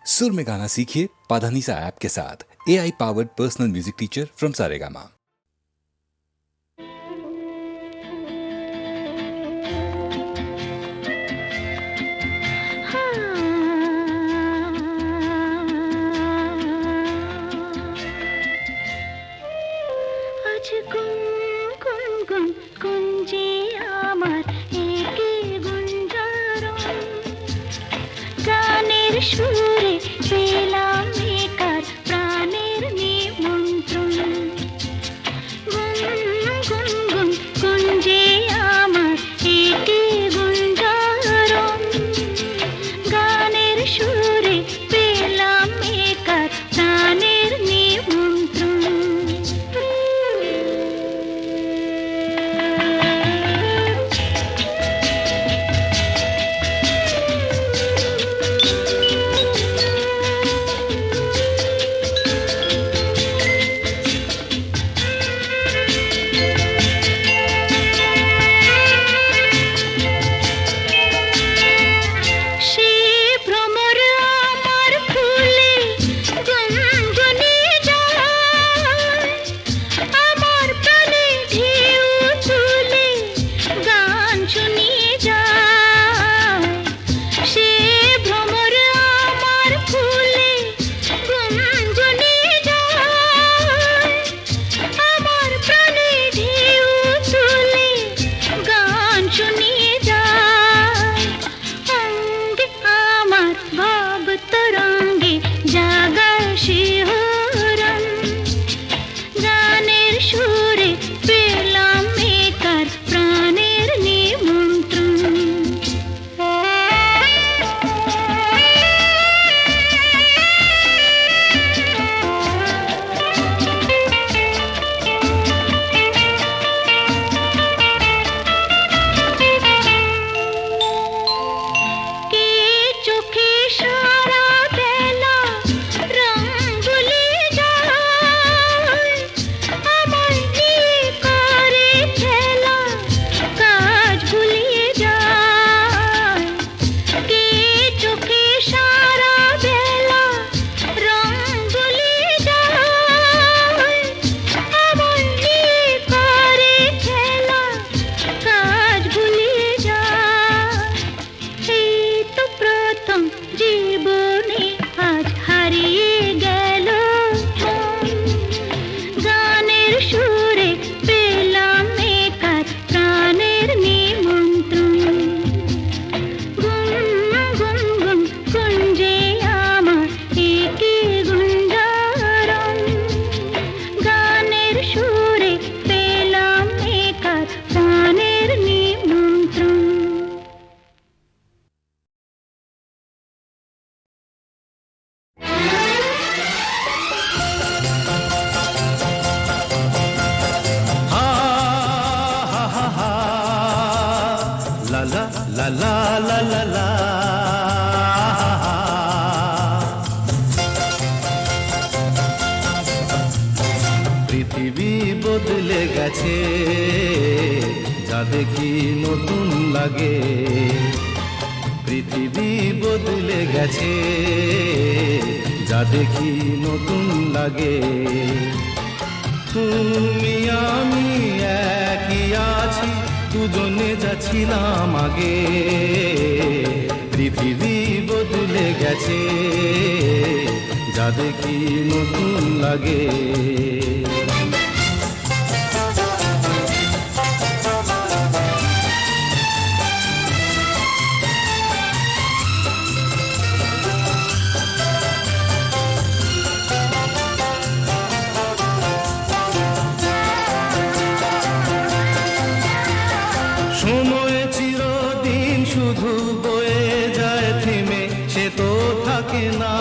सुर में गाना सीखिए पाधानीसा ऐप के साथ। AI powered personal music teacher from Saregama. সুরে পেলাম একার প্রাণের নিমন্ত্রণ। গুন গুন গুঞ্জে আমার একে গুঞ্জারণ। গানের সুরে পেলাম একার প্রাণের নিমন্ত্রণ। পৃথিবী বদলে গেছে, যা দেখি নতুন লাগে। পৃথিবী বদলে গেছে, যা দেখি নতুন লাগে। তুমি আমি একই আছি, দুজনে যাচ্ছিলাম আগে। পৃথিবী বদলে গেছে, যা দেখি নতুন লাগে। সময় চিরদিন শুধু বয়ে যায় থেমে, সে তো থাকে না।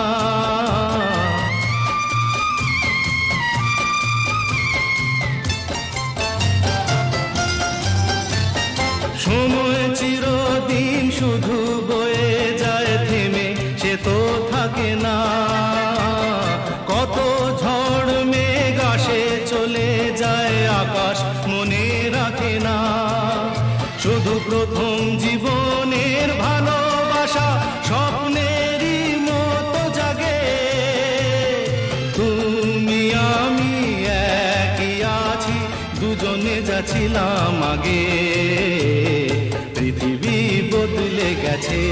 সময় চিরদিন শুধু বয়ে যায় থেমে, সে তো থাকে না। কত ঝড় মেঘ আসে চলে যায়, আকাশ মনে রাখে না। শুধু প্রথম জীবনের ভালোবাসা স্বপ্নেরই মতো জাগে। দুজনে যাচ্ছিলাম আগে, পৃথিবী বদলে গেছে,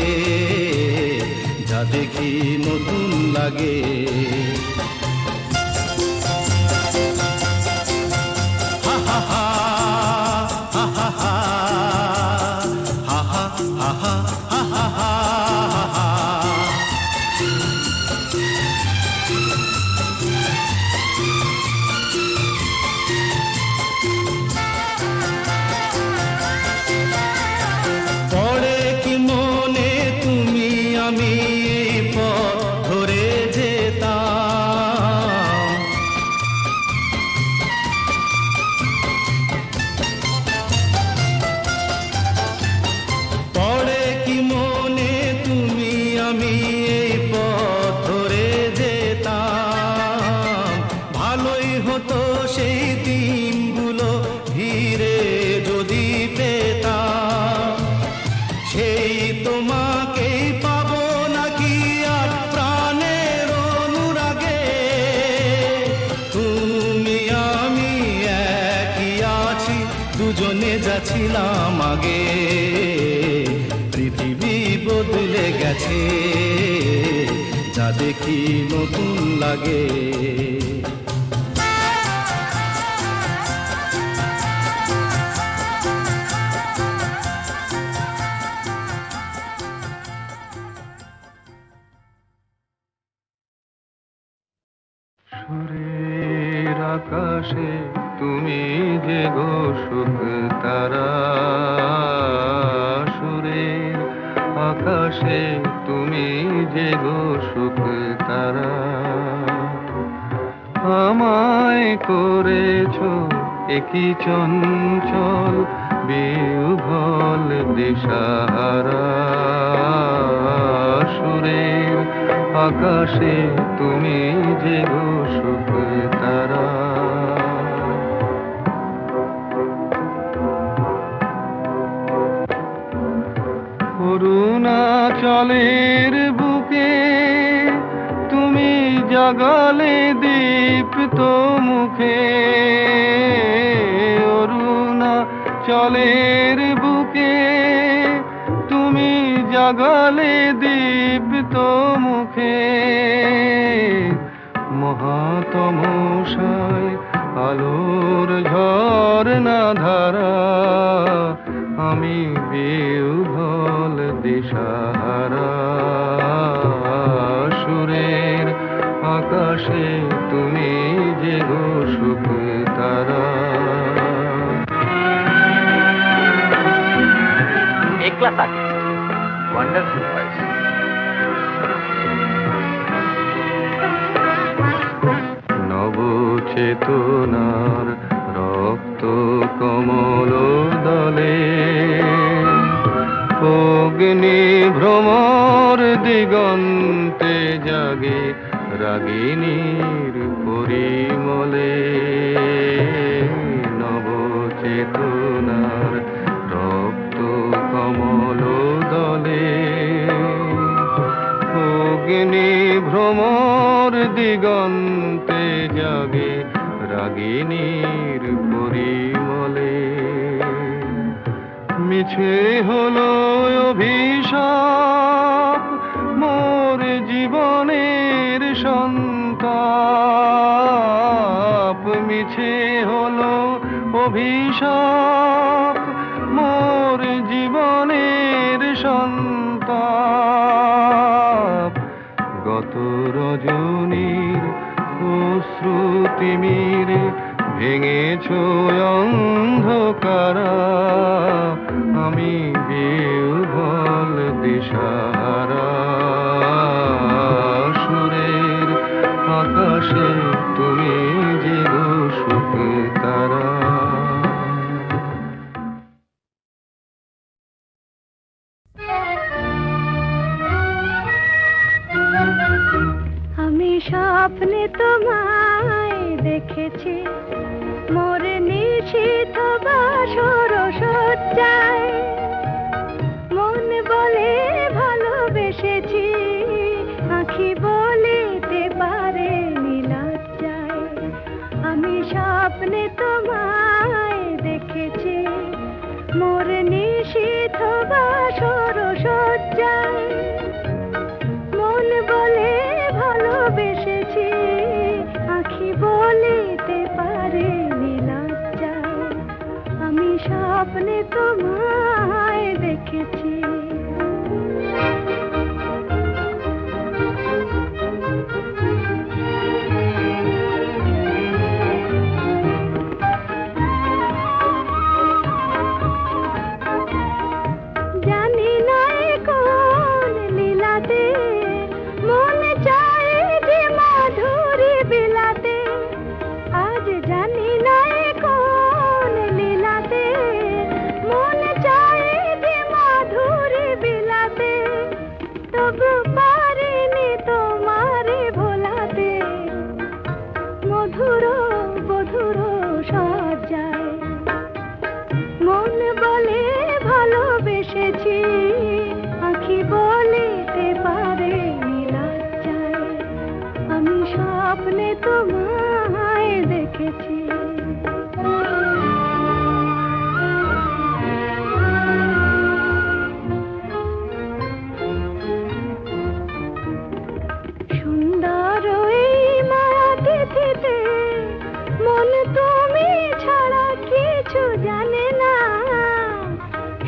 যা দেখি নতুন লাগে। হা হা হা হা হা হা হা হা হা হা হা হা হা। পড়ে কি মনে তুমি আমি এই পথ ধরে যেতাম, পড়ে কি মনে তুমি আমি এই পথ ধরে যেতাম। ভালোই হতো সেই দিনগুলো ধীরে যদি পেতাম, সেই তোমাকেই পাবো নাকি আর প্রাণের অনুরাগে। তুমি আমি একই আছি, দুজনে যাচ্ছিলাম আগে, পৃথিবী বদলে গেছে, যা দেখি নতুন লাগে। সুরের আকাশে তুমি যে গো সুখ তারা, সুরের আকাশে তুমি যে গো সুখ তারা। আমায় করেছো একই চঞ্চল বিহ্বল দিশাহারা, সুরের আকাশে তুমি যে গো সুখ তারা। অরুণাচলের বুকে তুমি জাগালে দীপ্ত মুখে, অরুণাচলের বুকে তুমি জাগালে দীপ্ত মুখে। মহাতমশায় আলোর ঝরনা ধারা, আমি বিহ্বল দিশাহারা, সুরের আকাশে তুমি যে গো সুখ তারা। একলা থাকে ওয়ান্ডারফুল ভয়েস। নবচেতনার রক্ত কমল দলে, অগ্নি ভ্রমর দিগন্তে জাগে রাগিনীর পরিমলে। নবচেতনার রক্ত কমল দলে, অগ্নি ভ্রমর দিগন্তে জাগে রাগিনীর পরিমলে। মিছে হলো অভিশাপ মোর জীবনের সন্তাপ, মিছে হলো অভিশাপ মোর জীবনের সন্তাপ। গত রজনীর অশ্রুতিমির ভেঙেছ অন্ধকারা, আমি বিহ্বল দিশাহারা, সুরের আকাশে তুমি যে গো সুখ তারা। আমি স্বপ্নে তোমায় দেখেছি, মোর নিশীথ বাসর সজ্জায়, মন বলে ভালোবেসেছি, আঁখি বলিতে পারে নীলাজ্জায়। আমি স্বপ্নে তোমায় তোমায় দেখেছি। সুন্দর এই মায়া তিথিতে মন তুমি ছাড়া কিছু জানে না।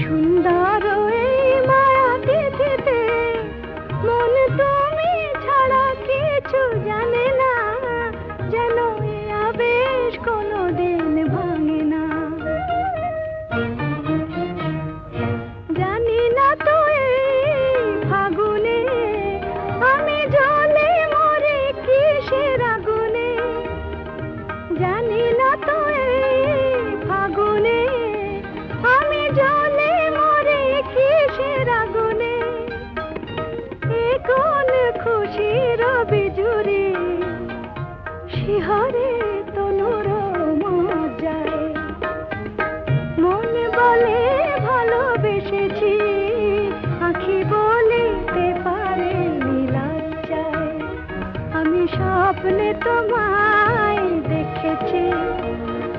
সুন্দর এই মায়া তিথিতে মন তুমি ছাড়া কিছু জানে না। যেন এ আবেশ কোনোদিন ভাঙে না। জানি না তো এই ফাগুনে আমি জলে মরে কিসের আগুনে। জানি না তো এই ফাগুনে আমি জলে মরে কিসের আগুনে। এ কোন খুশির বিজুরি শিহরে তনুর মজ্জায়। মন বলে ভালোবেসেছি, আঁখি বলিতে পারে লজ্জায়। আমি স্বপ্নে তোমায় দেখেছি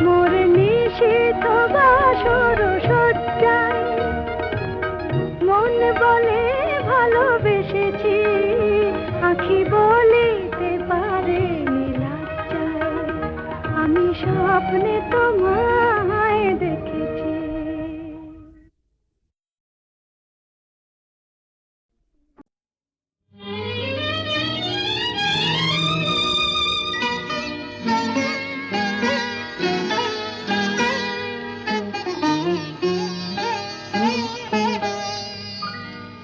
মোর নিশীথ বাসর সজ্জায়। মন বলে ভালোবেসেছি, আঁখি বলিতে পারে লজ্জায়। আমি স্বপ্নে তোমায় দেখেছি।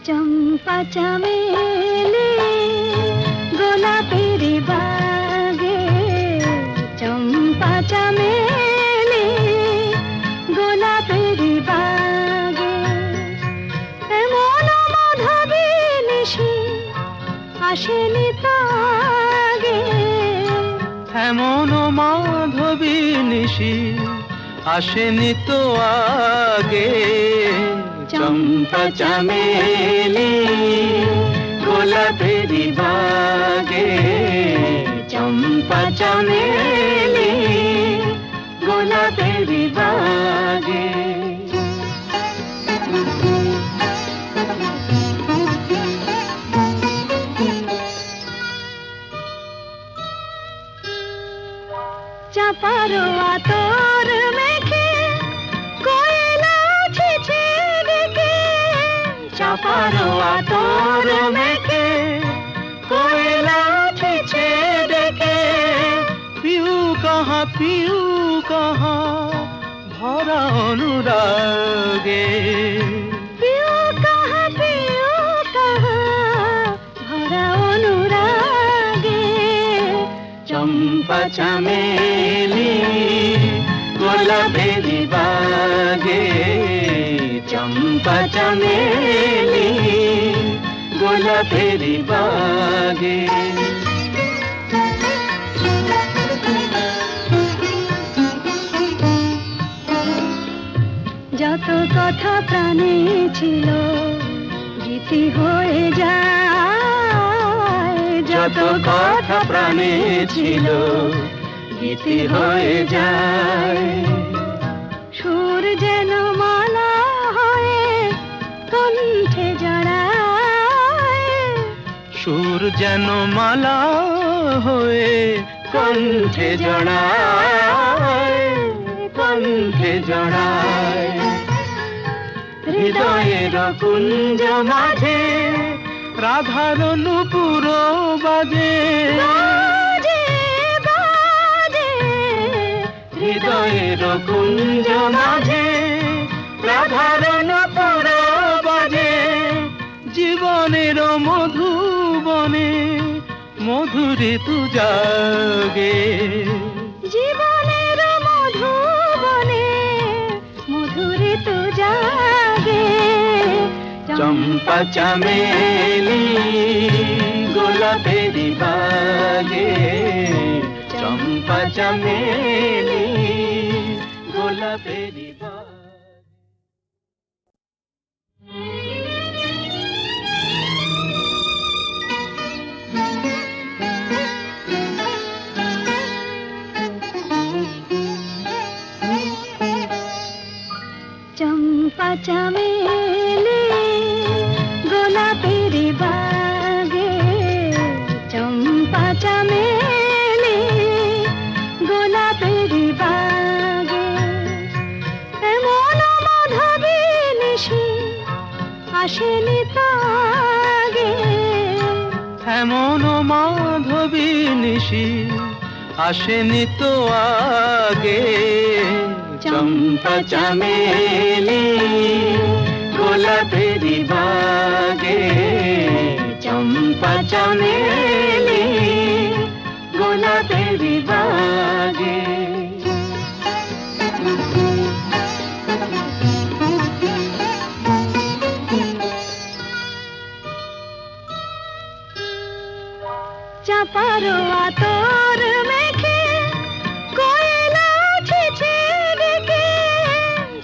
চম্পা চামেলি গোলাপের বাগে। চম্পা চামেলি গোলাপের বাগে। এমন মাধবী নিশি আসেনি তো আগে। এমন মাধবী নিশি আসেনি তো আগে। চম্পা চামেলি গোলাপের বাগে। চম্পা চামেলি গোলাপের বাগে। চাপার আতর মেখে কোয়েলা ছেছে ডেকে। চাপার আতর মেখে কোয়েলা ছেছে ডেকে। পিউ কাহা ভরা অনুরাগে। পিউ কাহা ভরা অনুরাগে। চম্পা চামেলি গোলাপের বাগে। চম্পা চামেলি গোলাপের বাগে। যত কথা প্রাণে ছিল গীতি হয়ে যায়। যত কথা প্রাণে ছিল গীতি হয়ে যায়। সুর যেন মালা হয়ে কণ্ঠে জড়ায়। সুর যেন মালা হয়ে কণ্ঠে জড়ায়। কণ্ঠে জড়ায়। হৃদয়ের কুঞ্জ মাঝে রাধার নূপুর বাজে। বাজে বাজে হৃদয়ের কুঞ্জ মাঝে রাধার নূপুর বাজে। জীবনের মধুবনে মধুরে তু জাগে। জীবনের মধুবনে মধুরে তো জাগে। চম্পা চামেলি গোলাপের বাগে। চম্পা চামেলি গোলাপের বাগে। এমন মাধবী নিশি আসেনি তো আগে। চম্পা চামেলি গোলাপেরি বাগে, চম্পা চামেলি গোলাপেরি বাগে। চাপারো আতর মেখে কোয়েলা ছেছে ডেকে,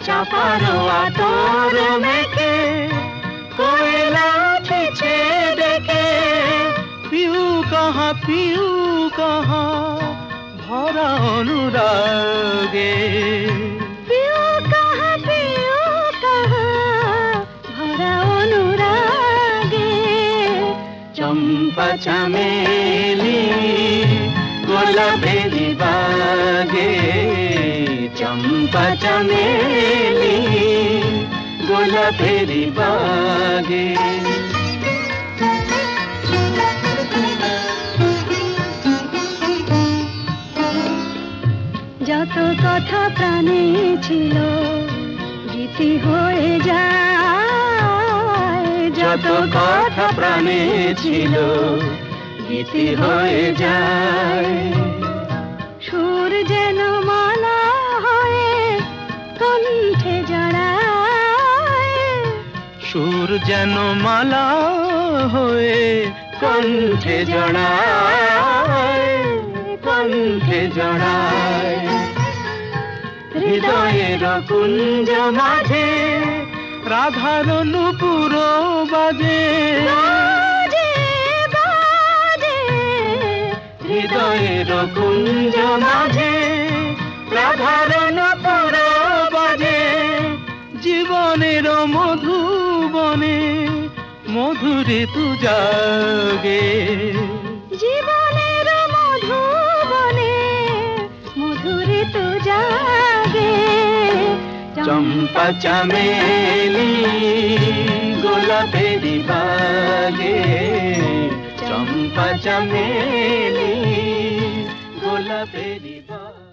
চাপারো আতর মেখে কোয়েলা ছেছে ডেকে। পিউ কাহা ভরা অনুরাগে। পিউ কাহা ভরা অনুরাগে। চম্পা চামেলি গোলাপেরি বাগে, চম্পা চামেলি গোলাপেরি বাগে। যত কথা প্রাণে ছিল গীতি হয়ে যায়, যত কথা প্রাণে ছিল গীতি হয়ে যায়। সুর যেন মালা হয়ে কণ্ঠে জড়ায়, সুর যেন মালা হয়ে কণ্ঠে জড়ায়, কণ্ঠে জড়ায়। হৃদয়ের কুঞ্জ মাঝে রাধার নূপুর বাজে, বাজে বাজে। হৃদয়ের কুঞ্জ মাঝে রাধার নূপুর বাজে। জীবনের মধুবনে মধুরে তু জাগে, জীবনের মধুবনে মধুরে তো জাগে। চম্পা চামেলি গোলাপেরি বাগে, চম্পা চামেলি গোলাপেরি বাগে।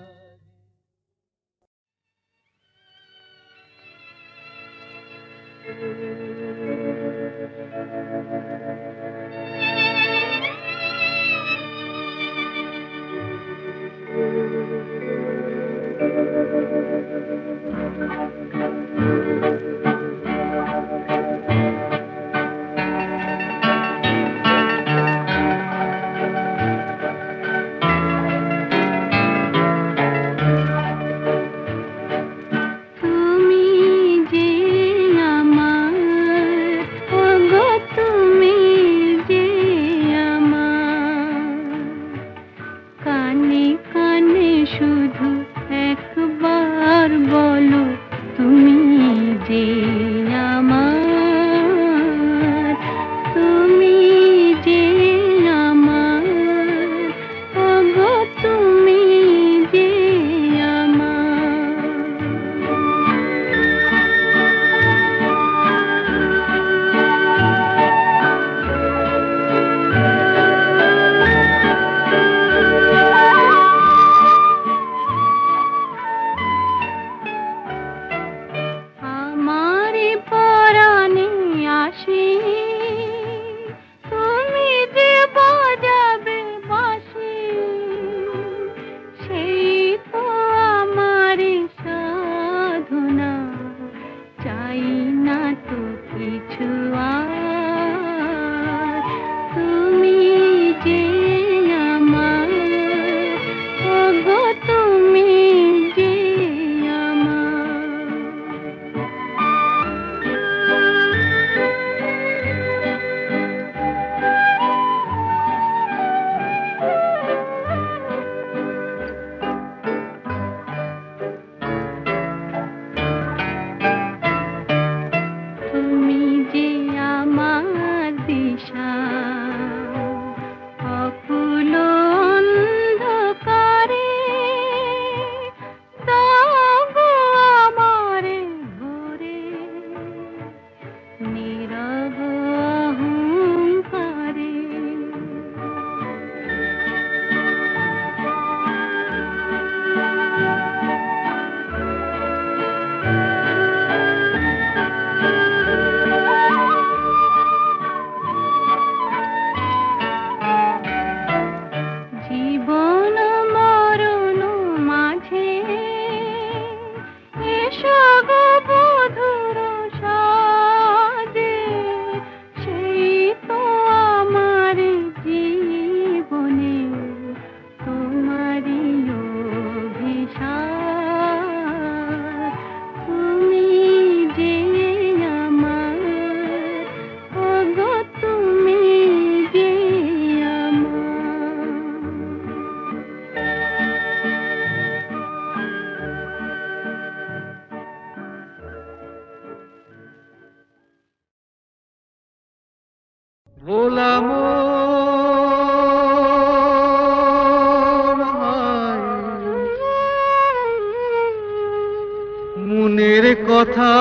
কথা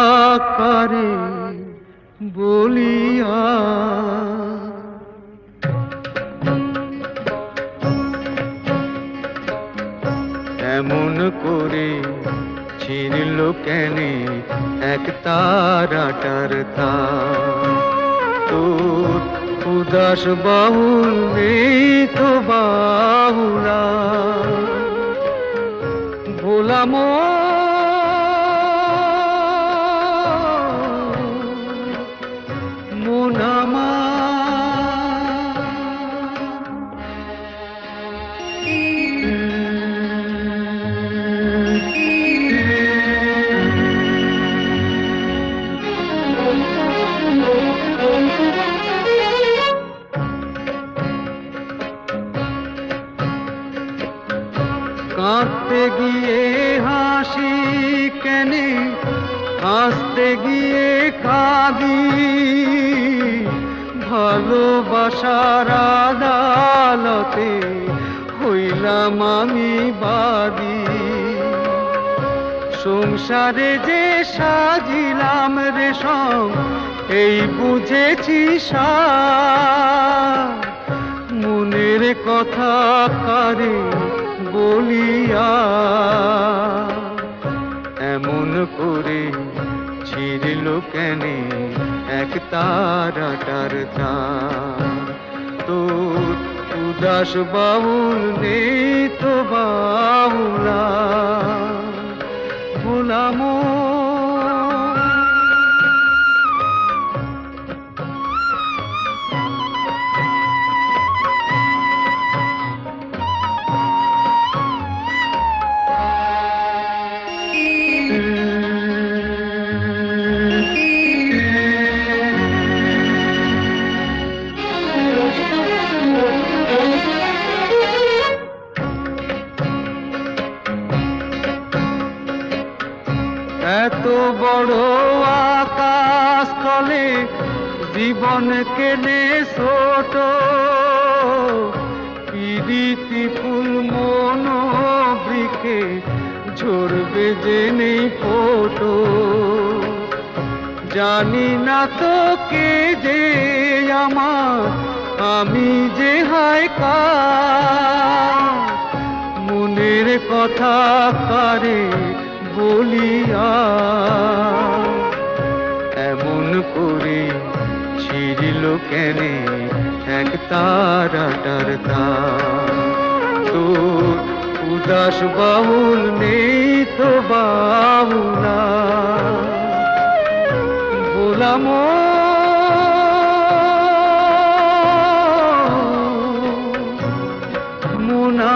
কারে বলিয়া এমন করে ছিঁড়ল কেনে এক তারাটার তার তোর উদাস বাহুল নেই তো বাহুলা ভোলাম মোনামা কাঁদতে গিয়ে হাসি কেনে হাসতে গিয়ে কাঁদি ভালোবাসার আদালতে হইলাম আমি বাদী সংসারে যে সাজিলাম রেশম এই বুঝেছি সার মনের কথা কারে বলিয়া এমন করে ছিঁড়ল কেনে এক তারাটার তার তোর উদাস বাউল নেই তো বাউলা ভোলাম এত বড় আকাশ তলে জীবন কেনে ছোট পিরিতি ফুল মন বৃক্ষে ঝরবে যে নেই ফোটো জানি না তো কে যে আমার আমি যে হায় কার মনের কথা কারে বলিয়া এমন করে ছিঁড়ল কেনে এক তারাটার তার তোর উদাস বাহুল নেই তো বাহুলা বলাম মোনা